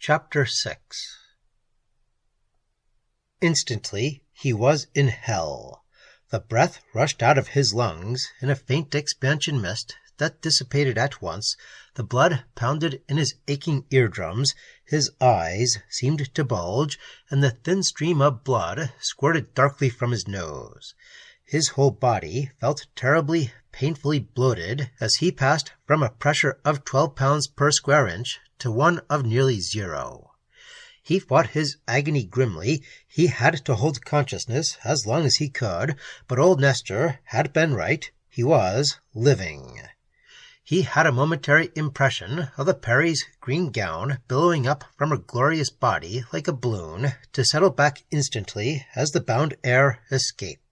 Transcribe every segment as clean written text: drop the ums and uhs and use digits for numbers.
Chapter 6. Instantly he was in hell. The breath rushed out of his lungs in a faint expansion mist that dissipated at once. The blood pounded in his aching eardrums. His eyes seemed to bulge, and the thin stream of blood squirted darkly from his nose. His whole body felt terribly, painfully bloated as he passed from a pressure of 12 pounds per square inch to one of nearly 0. He fought his agony grimly. He had to hold consciousness as long as he could, but old Nestor had been right. He was living. He had a momentary impression of the Peri's green gown billowing up from her glorious body like a balloon, to settle back instantly as the bound air escaped.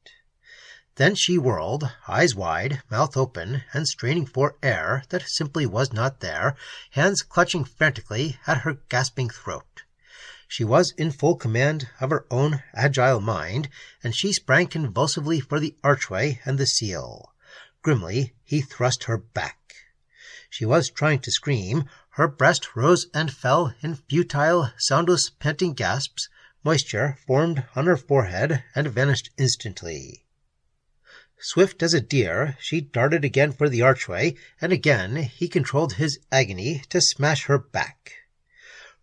Then she whirled, eyes wide, mouth open, and straining for air that simply was not there, hands clutching frantically at her gasping throat. She was in full command of her own agile mind, and she sprang convulsively for the archway and the seal. Grimly he thrust her back. She was trying to scream. Her breast rose and fell in futile, soundless, panting gasps. Moisture formed on her forehead and vanished instantly. Swift as a deer, she darted again for the archway, and again he controlled his agony to smash her back.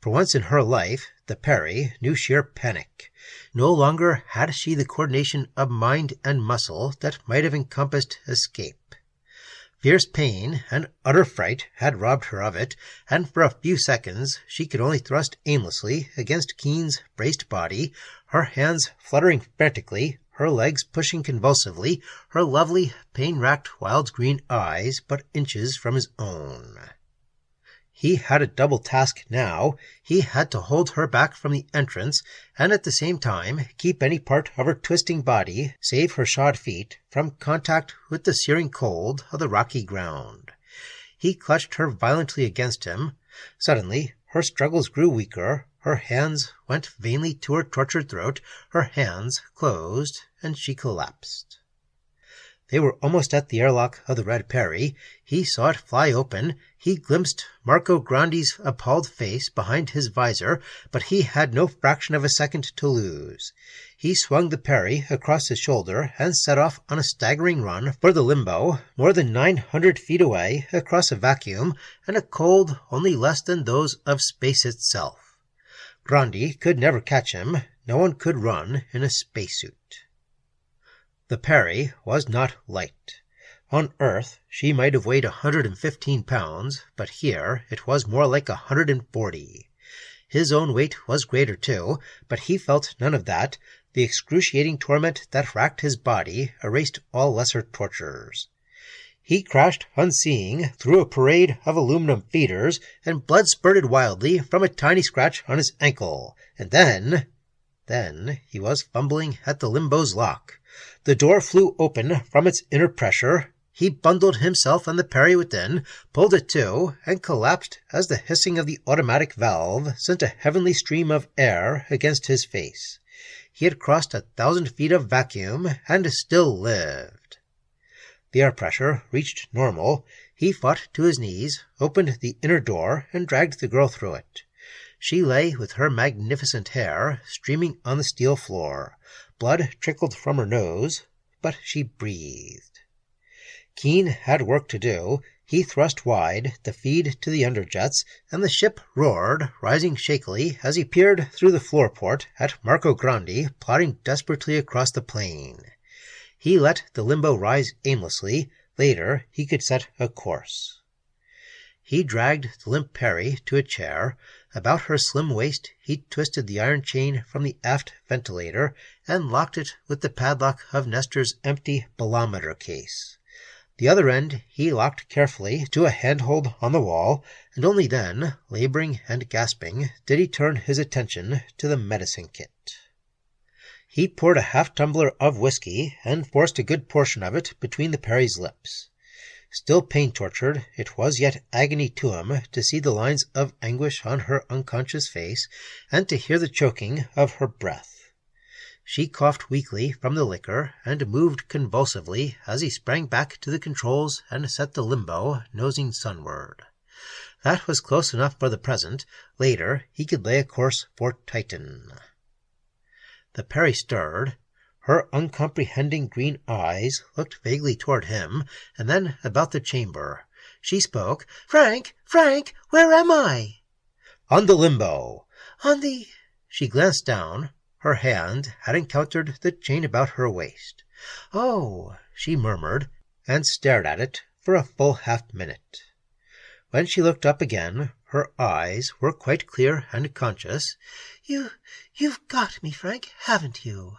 For once in her life, the Peri knew sheer panic. No longer had she the coordination of mind and muscle that might have encompassed escape. Fierce pain and utter fright had robbed her of it, and for a few seconds she could only thrust aimlessly against Keen's braced body, her hands fluttering frantically, her legs pushing convulsively, her lovely, pain-racked, wild green eyes but inches from his own. He had a double task now. He had to hold her back from the entrance, and at the same time keep any part of her twisting body, save her shod feet, from contact with the searing cold of the rocky ground. He clutched her violently against him. Suddenly her struggles grew weaker. Her hands went vainly to her tortured throat. Her hands closed, and she collapsed. They were almost at the airlock of the Red Peri. He saw it fly open. He glimpsed Marco Grandi's appalled face behind his visor, but he had no fraction of a second to lose. He swung the Peri across his shoulder and set off on a staggering run for the limbo, more than 900 feet away, across a vacuum and a cold only less than those of space itself. Grandi could never catch him. No one could run in a spacesuit. The Peri was not light. On Earth she might have weighed 115 pounds, but here it was more like 140. His own weight was greater too, but he felt none of that. The excruciating torment that racked his body erased all lesser tortures. He crashed unseeing through a parade of aluminum feeders, and blood spurted wildly from a tiny scratch on his ankle. And then he was fumbling at the limbo's lock. The door flew open from its inner pressure. He bundled himself and the Peri within, pulled it to, and collapsed as the hissing of the automatic valve sent a heavenly stream of air against his face. He had crossed 1,000 feet of vacuum and still lived. The air pressure reached normal. He fought to his knees, opened the inner door, and dragged the girl through it. She lay with her magnificent hair streaming on the steel floor. Blood trickled from her nose, but she breathed. Keen had work to do. He thrust wide the feed to the underjets, and the ship roared, rising shakily as he peered through the floor port at Marco Grandi plodding desperately across the plain. He let the limbo rise aimlessly. Later he could set a course. He dragged the limp Peri to a chair. About her slim waist he twisted the iron chain from the aft ventilator and locked it with the padlock of Nestor's empty bolometer case. The other end he locked carefully to a handhold on the wall, and only then, laboring and gasping, did he turn his attention to the medicine kit. He poured a half-tumbler of whiskey and forced a good portion of it between the Peri's lips. Still pain-tortured, it was yet agony to him to see the lines of anguish on her unconscious face and to hear the choking of her breath. She coughed weakly from the liquor and moved convulsively as he sprang back to the controls and set the limbo nosing sunward. That was close enough for the present. Later he could lay a course for Titan. The Peri stirred. Her uncomprehending green eyes looked vaguely toward him, and then about the chamber. She spoke. "Frank, Frank, where am I?" "On the limbo." "On the—" She glanced down. Her hand had encountered the chain about her waist. "Oh," she murmured, and stared at it for a full half-minute. When she looked up again, her eyes were quite clear and conscious. You've got me, Frank, haven't you?"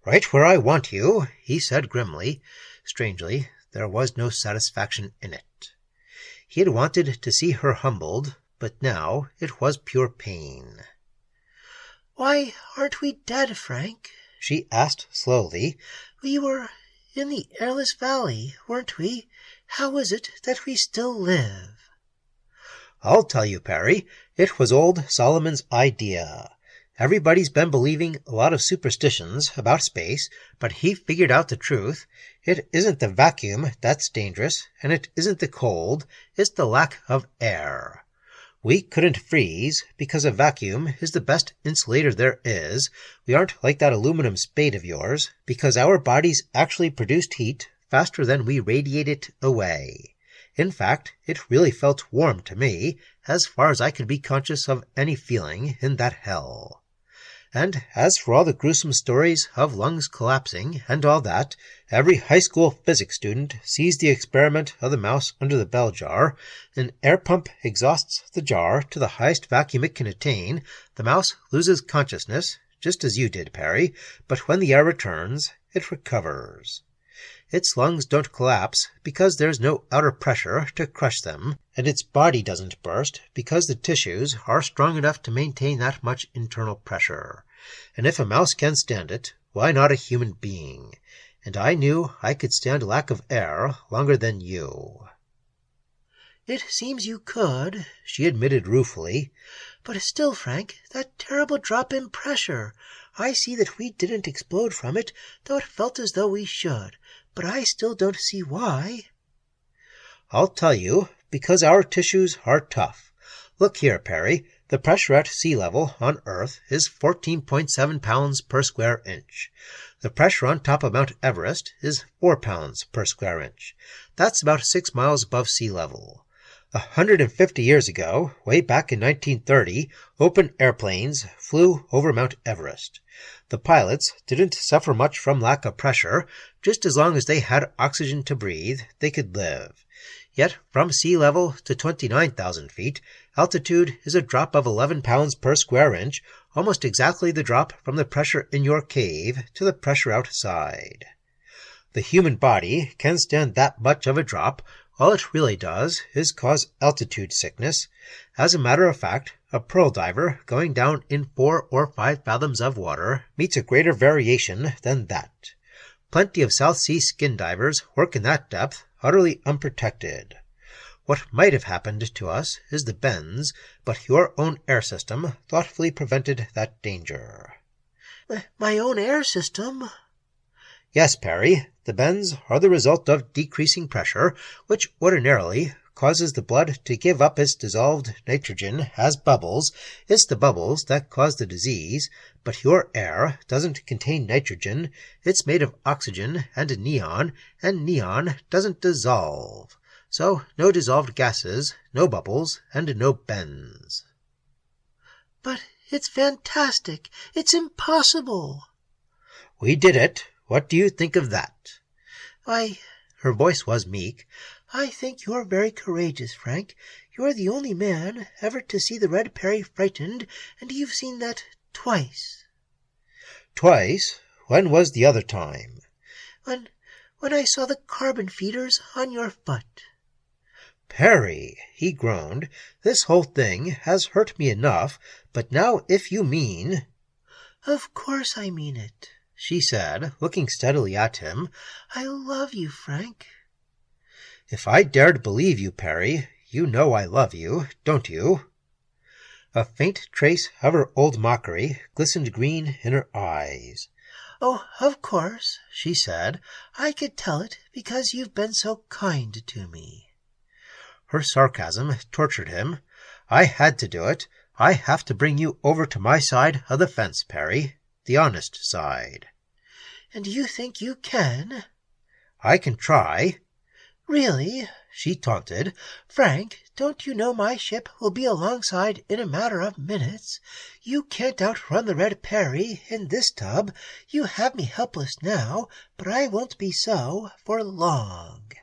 "Right where I want you," he said grimly. Strangely, there was no satisfaction in it. He had wanted to see her humbled, but now it was pure pain. "Why aren't we dead, Frank?" she asked slowly. "We were in the airless valley, weren't we? How is it that we still live?" "I'll tell you, Peri. It was old Solomon's idea. Everybody's been believing a lot of superstitions about space, but he figured out the truth. It isn't the vacuum that's dangerous, and it isn't the cold. It's the lack of air. We couldn't freeze, because a vacuum is the best insulator there is. We aren't like that aluminum spade of yours, because our bodies actually produced heat faster than we radiate it away. In fact, it really felt warm to me, as far as I could be conscious of any feeling in that hell. And as for all the gruesome stories of lungs collapsing and all that, every high school physics student sees the experiment of the mouse under the bell jar. An air pump exhausts the jar to the highest vacuum it can attain. The mouse loses consciousness, just as you did, Peri, but when the air returns, it recovers. Its lungs don't collapse because there's no outer pressure to crush them, and its body doesn't burst because the tissues are strong enough to maintain that much internal pressure. And if a mouse can stand it, why not a human being? And I knew I could stand lack of air longer than you." "It seems you could," she admitted ruefully. "But still, Frank, that terrible drop in pressure. I see that we didn't explode from it, though it felt as though we should. But I still don't see why." "I'll tell you, because our tissues are tough. Look here, Peri. The pressure at sea level on Earth is 14.7 pounds per square inch. The pressure on top of Mount Everest is 4 pounds per square inch. That's about 6 miles above sea level. 150 years ago, way back in 1930, open airplanes flew over Mount Everest. The pilots didn't suffer much from lack of pressure. Just as long as they had oxygen to breathe, they could live. Yet from sea level to 29,000 feet, altitude is a drop of 11 pounds per square inch, almost exactly the drop from the pressure in your cave to the pressure outside. The human body can stand that much of a drop. All it really does is cause altitude sickness. As a matter of fact, a pearl diver going down in 4 or 5 fathoms of water meets a greater variation than that. Plenty of South Sea skin divers work in that depth, utterly unprotected. What might have happened to us is the bends, but your own air system thoughtfully prevented that danger." "My own air system?" "Yes, Peri. The bends are the result of decreasing pressure, which ordinarily causes the blood to give up its dissolved nitrogen as bubbles. It's the bubbles that cause the disease, but your air doesn't contain nitrogen. It's made of oxygen and neon doesn't dissolve. So no dissolved gases, no bubbles, and no bends." "But it's fantastic. It's impossible." "We did it. What do you think of that?" Her voice was meek. "I think you're very courageous, Frank. You're the only man ever to see the Red Peri frightened, and you've seen that twice." "Twice? When was the other time?" When I saw the carbon feeders on your foot." "Peri," he groaned, "this whole thing has hurt me enough, but now if you mean—" "Of course I mean it," she said, looking steadily at him. "I love you, Frank." "If I dared believe you, Peri, you know I love you, don't you?" A faint trace of her old mockery glistened green in her eyes. "Oh, of course," she said. "I could tell it because you've been so kind to me." Her sarcasm tortured him. "I had to do it. I have to bring you over to my side of the fence, Peri. The honest side." "And you think you can?" "I can try." "Really?" she taunted. "Frank, don't you know my ship will be alongside in a matter of minutes? You can't outrun the Red Peri in this tub. You have me helpless now, but I won't be so for long."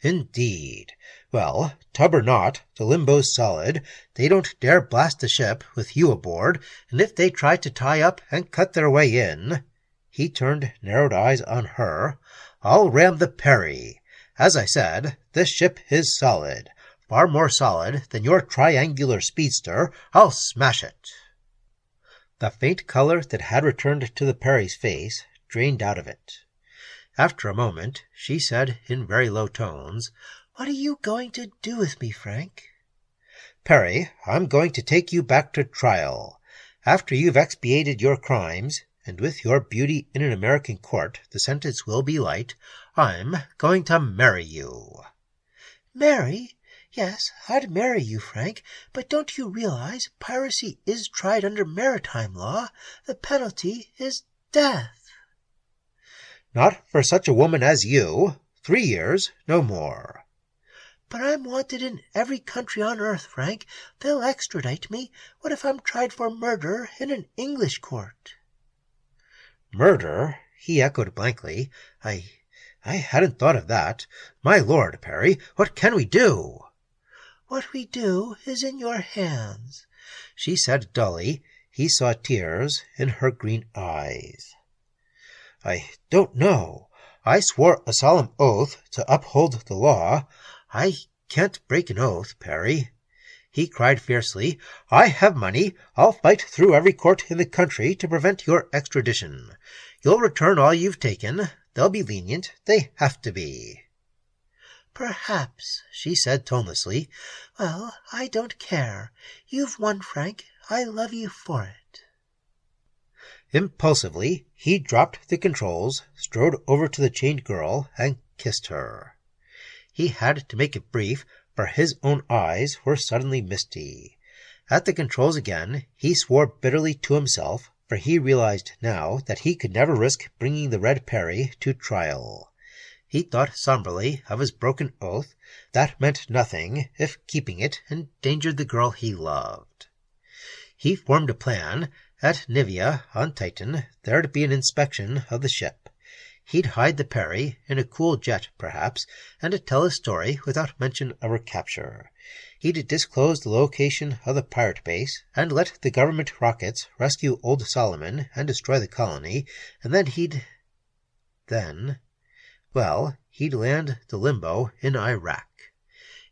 "Indeed. Well, tub or not, the limbo's solid. They don't dare blast the ship with you aboard, and if they try to tie up and cut their way in—" He turned narrowed eyes on her. "I'll ram the Peri. As I said, this ship is solid. Far more solid than your triangular speedster. I'll smash it." The faint color that had returned to the Peri's face drained out of it. After a moment, she said in very low tones, "What are you going to do with me, Frank?" "Peri, I'm going to take you back to trial. After you've expiated your crimes, and with your beauty in an American court the sentence will be light, I'm going to marry you." "Marry? Yes, I'd marry you, Frank, but don't you realize piracy is tried under maritime law? The penalty is death." "Not for such a woman as you. 3 years, no more." "But I'm wanted in every country on earth, Frank. They'll extradite me. What if I'm tried for murder in an English court?" "Murder?" he echoed blankly. I hadn't thought of that. My lord, Peri, what can we do?" "What we do is in your hands," she said dully. He saw tears in her green eyes. "I don't know. I swore a solemn oath to uphold the law. I can't break an oath, Peri." He cried fiercely, "I have money. I'll fight through every court in the country to prevent your extradition. You'll return all you've taken. They'll be lenient. They have to be." "Perhaps," she said tonelessly. "Well, I don't care. You've won, Frank. I love you for it." Impulsively, he dropped the controls, strode over to the chained girl, and kissed her. He had to make it brief, for his own eyes were suddenly misty. At the controls again, he swore bitterly to himself, for he realized now that he could never risk bringing the Red Peri to trial. He thought somberly of his broken oath. That meant nothing if keeping it endangered the girl he loved. He formed a plan. At Nivea, on Titan, there'd be an inspection of the ship. He'd hide the Peri, in a cool jet perhaps, and tell his story without mention of her capture. He'd disclose the location of the pirate base, and let the government rockets rescue Old Solomon and destroy the colony, and then he'd land the Limbo in Iraq.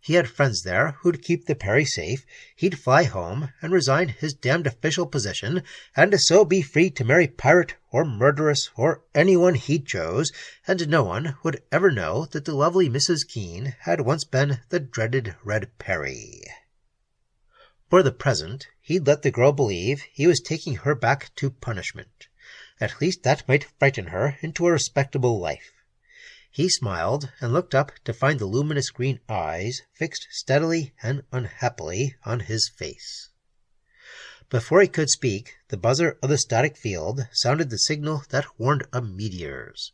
He had friends there who'd keep the Peri safe. He'd fly home and resign his damned official position, and so be free to marry pirate or murderess or anyone he chose, and no one would ever know that the lovely Mrs. Keene had once been the dreaded Red Peri. For the present, he'd let the girl believe he was taking her back to punishment. At least that might frighten her into a respectable life. He smiled and looked up to find the luminous green eyes fixed steadily and unhappily on his face. Before he could speak, the buzzer of the static field sounded the signal that warned of meteors.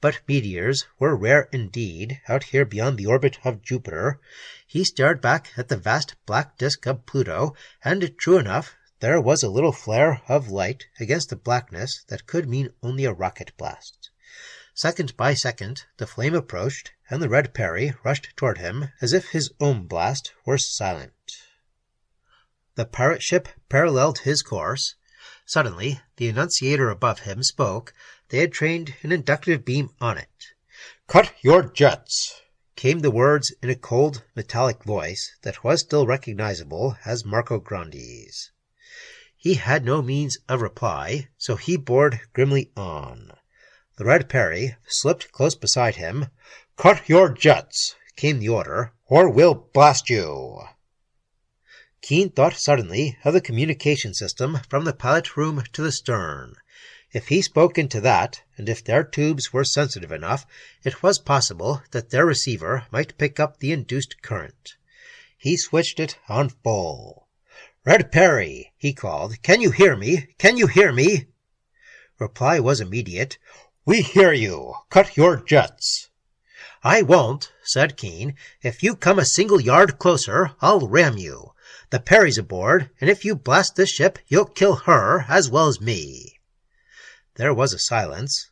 But meteors were rare indeed out here beyond the orbit of Jupiter. He stared back at the vast black disk of Pluto, and true enough, there was a little flare of light against the blackness that could mean only a rocket blast. Second by second, the flame approached, and the Red Peri rushed toward him as if his own blast were silent. The pirate ship paralleled his course. Suddenly, the annunciator above him spoke. They had trained an inductive beam on it. "Cut your jets!" came the words in a cold, metallic voice that was still recognizable as Marco Grandi's. He had no means of reply, so he bored grimly on. The Red Peri slipped close beside him. "Cut your jets!" came the order, "or we'll blast you!" Keene thought suddenly of the communication system from the pilot room to the stern. If he spoke into that, and if their tubes were sensitive enough, it was possible that their receiver might pick up the induced current. He switched it on full. "Red Peri," he called. "Can you hear me? Can you hear me?" Reply was immediate. "We hear you. Cut your jets." "I won't," said Keen. "If you come a single yard closer, I'll ram you. The Peri's aboard, and if you blast this ship, you'll kill her as well as me." There was a silence.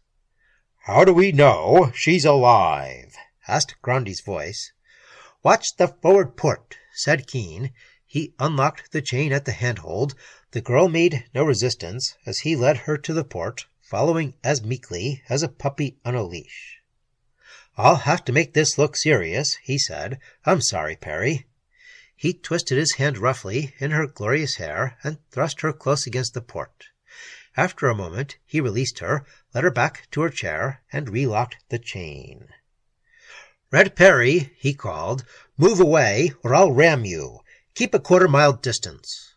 "How do we know she's alive?" asked Grundy's voice. "Watch the forward port," said Keen. He unlocked the chain at the handhold. The girl made no resistance as he led her to the port, following as meekly as a puppy on a leash. "I'll have to make this look serious," he said. "I'm sorry, Peri." He twisted his hand roughly in her glorious hair and thrust her close against the port. After a moment he released her, led her back to her chair, and relocked the chain. "Red Peri," he called, "move away, or I'll ram you. Keep a quarter-mile distance."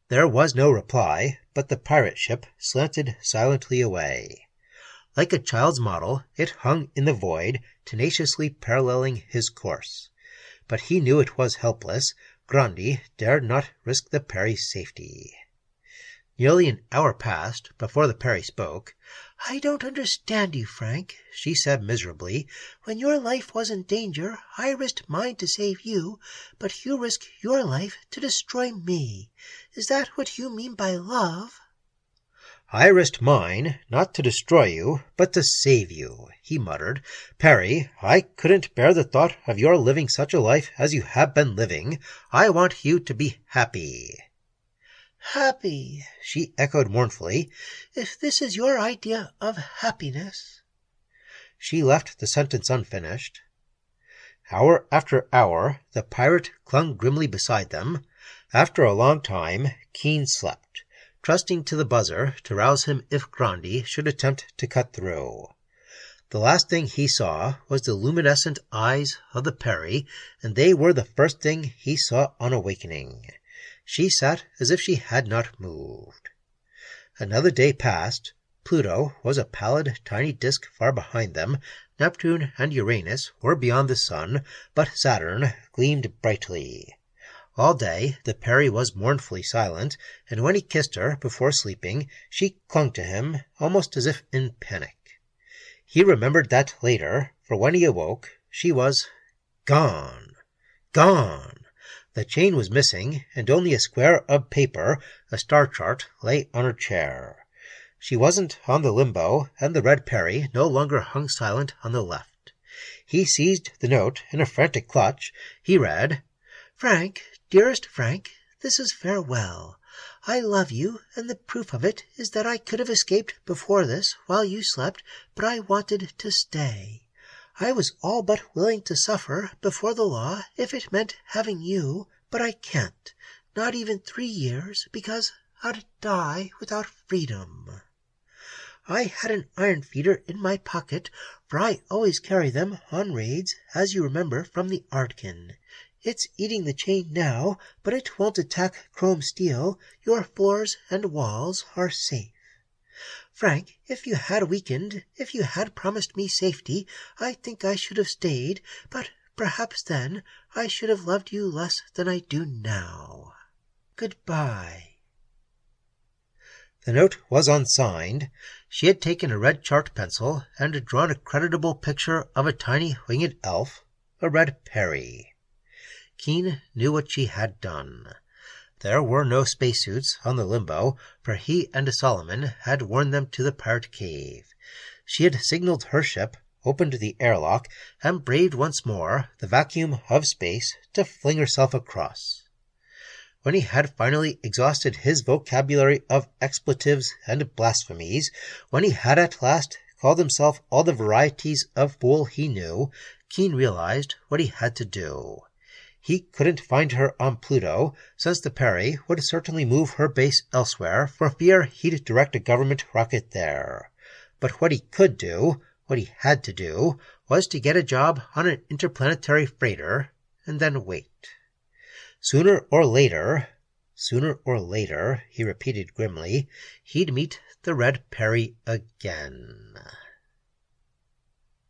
There was no reply, but the pirate ship slanted silently away. Like a child's model, it hung in the void, tenaciously paralleling his course. But he knew it was helpless. Grundy dared not risk the Peri's safety. Nearly an hour passed before the Peri spoke. "I don't understand you, Frank," she said miserably. "When your life was in danger, I risked mine to save you, but you risk your life to destroy me. Is that what you mean by love?" "I risked mine, not to destroy you, but to save you," he muttered. "Peri, I couldn't bear the thought of your living such a life as you have been living. I want you to be happy." "Happy," she echoed mournfully. "If this is your idea of happiness." She left the sentence unfinished. Hour after hour, the pirate clung grimly beside them. After a long time, Keen slept, trusting to the buzzer to rouse him if Grundy should attempt to cut through. The last thing he saw was the luminescent eyes of the Peri, and they were the first thing he saw on awakening. She sat as if she had not moved. Another day passed. Pluto was a pallid, tiny disk far behind them. Neptune and Uranus were beyond the sun, but Saturn gleamed brightly. All day the Peri was mournfully silent, and when he kissed her before sleeping, she clung to him, almost as if in panic. He remembered that later, for when he awoke, she was gone. Gone! The chain was missing, and only a square of paper, a star chart, lay on her chair. She wasn't on the limbo, and the Red Peri no longer hung silent on the left. He seized the note in a frantic clutch. He read, "Frank, dearest Frank, this is farewell. I love you, and the proof of it is that I could have escaped before this while you slept, but I wanted to stay. I was all but willing to suffer before the law if it meant having you, but I can't, not even 3 years, because I'd die without freedom. I had an iron feeder in my pocket, for I always carry them on raids, as you remember from the Ardkin. It's eating the chain now, but it won't attack chrome steel. Your floors and walls are safe. Frank, if you had weakened, if you had promised me safety, I think I should have stayed, but perhaps then I should have loved you less than I do now. Goodbye." The note was unsigned. She had taken a red chart pencil and drawn a creditable picture of a tiny winged elf, a Red Peri. Keen knew what she had done. There were no spacesuits on the Limbo, for he and Solomon had worn them to the pirate cave. She had signaled her ship, opened the airlock, and braved once more the vacuum of space to fling herself across. When he had finally exhausted his vocabulary of expletives and blasphemies, when he had at last called himself all the varieties of fool he knew, Keen realized what he had to do. He couldn't find her on Pluto, since the Peri would certainly move her base elsewhere for fear he'd direct a government rocket there. But what he could do, what he had to do, was to get a job on an interplanetary freighter, and then wait. Sooner or later, Sooner or later, he repeated grimly, he'd meet the Red Peri again.